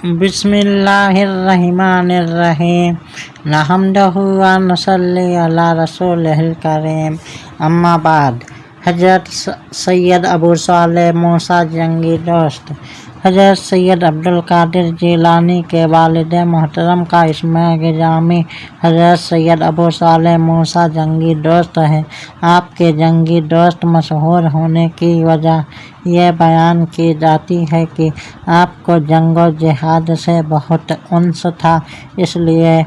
बिस्मिल्लाहिर्रहमानिर्रहीम नहमदहु व नसल्ली अला रसूलिहिल करीम अम्मा बाद। हज़रत सैयद अबू सालेह मूसा जंगी दोस्त हज़रत सैयद अब्दुल कादिर जिलानी के वालिद मोहतरम का इसम गिरामी हज़रत सैयद अबू सालेह मूसा जंगी दोस्त है। आपके जंगी दोस्त मशहूर होने की वजह यह बयान की जाती है कि आपको जंगो जिहाद से बहुत उन्स था, इसलिए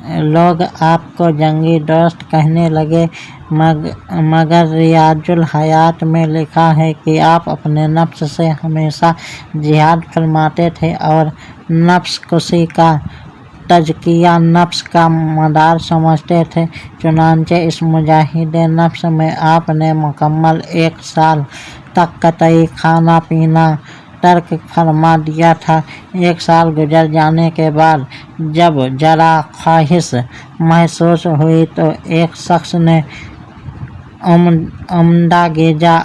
लोग आपको जंगी दोस्त कहने लगे। मगर रियाजुल हयात में लिखा है कि आप अपने नफ्स से हमेशा जिहाद फरमाते थे और नफ्स कुशी का तज़किया नफ्स का मदार समझते थे। चुनांचे इस मुजाहिद नफ्स में आपने मुकम्मल 1 साल तक कतई खाना पीना तर्क फरमा दिया था। 1 साल गुजर जाने के बाद जब जरा ख्वाहिश महसूस हुई तो एक शख्स ने उम्दा ग़िज़ा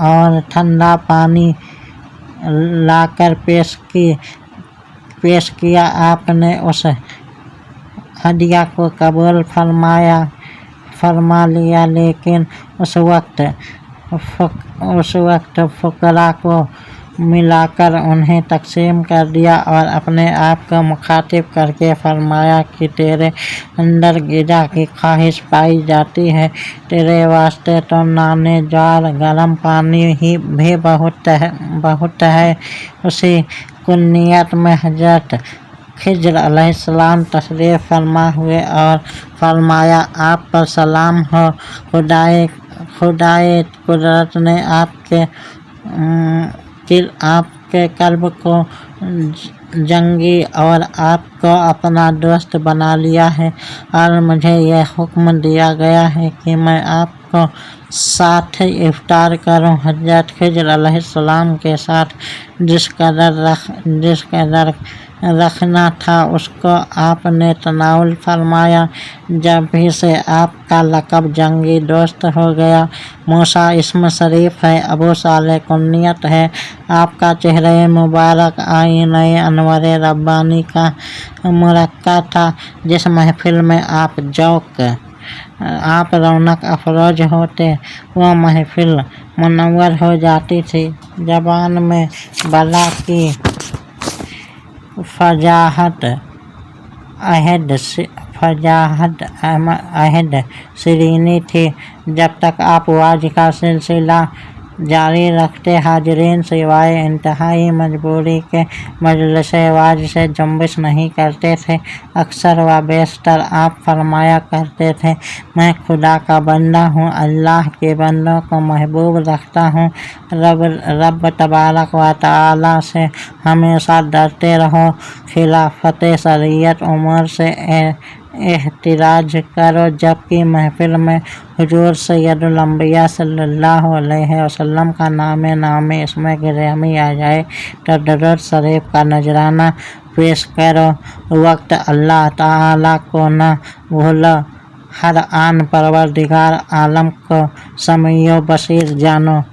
और ठंडा पानी लाकर पेश किया। आपने उस हदिया को कबूल फरमा लिया, लेकिन उस वक्त फुकरा को मिलाकर उन्हें तकसीम कर दिया और अपने आप को मुखातिब करके फरमाया कि तेरे अंदर ग़िज़ा की ख्वाहिश पाई जाती है, तेरे वास्ते तो नाने ज्वार गर्म पानी ही भी बहुत है। उसी कुन्नियत में हज़रत खिज़्र अलैहिस्सलाम तशरीफ़ फरमा हुए और फरमाया, आप पर सलाम हो, खुदाए कुदरत ने आपके कल्ब को जंगी और आपको अपना दोस्त बना लिया है और मुझे यह हुक्म दिया गया है कि मैं आपको साथ इफ्तार करूं। हज़रत खिज़्र अलैहिस्सलाम के साथ जिस कदर रखना था उसको आपने तनाउल फरमाया। जब भी से आपका लक़ब जंगी दोस्त हो गया। मूसा इस्म शरीफ है, अबू सालेह कुन्नियत है। आपका चेहरे मुबारक आईने अनवरे रब्बानी का मुरक्का था। जिस महफिल में आप रौनक अफरोज होते, वह महफिल मुनव्वर हो जाती थी। ज़बान में बला की फजाहत अहद शिरीनी थी। जब तक आप वाज का सिलसिला जारी रखते, हाज़रीन सिवाय इंतहाई मजबूरी के मजलिस वाज से जुंबिश नहीं करते थे। अक्सर व बेशतर आप फरमाया करते थे, मैं खुदा का बंदा हूँ, अल्लाह के बंदों को महबूब रखता हूँ। रब तबारक व तआला से हमेशा डरते रहो। खिलाफत शरीयत उमर से एहतिराज करो, जबकि महफिल में हुजूर सैयदुल अंबिया सल्लल्लाहु अलैहि वसल्लम का नाम इसमें गिरामी आ जाए तो दरूद शरीफ का नजराना पेश करो। वक्त अल्लाह ताला को न भूलो, हर आन परवरदिगार आलम को समीओ बसीर जानो।